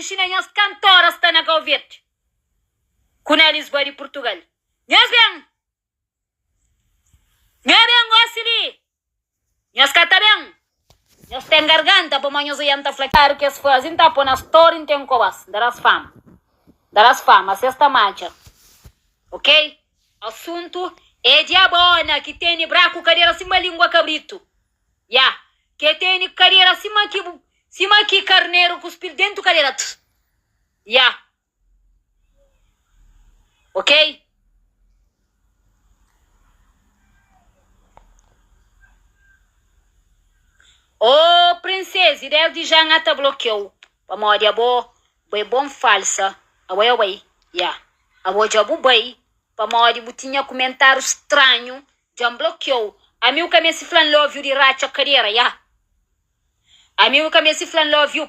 China nhas cantoras está na Galvete. Com eles vai de Portugal. Nhas bem. Nhas bem, Gossili. Nhas cata bem. Nhas tem garganta, para manhã yanta flecar que as fazem tá por nas torres tem cobas. Darás fama, sexta marcha. Ok? Assunto é diabona que tem braco cadeira cima língua cabrito. Ya, que tem cadeira cima que carneiro cuspir dentro cadeira. Ya. Ok? Oh, princesa, ideia de já ngata bloqueou. Vamos a bo, boi bom falsa. Away. Ya. Abo jabu boi. Vamos a botinha comentário estranho. Já bloqueou. A mim o que me se flan love you de racha cadeira, ya. A mim o que me se flan love you,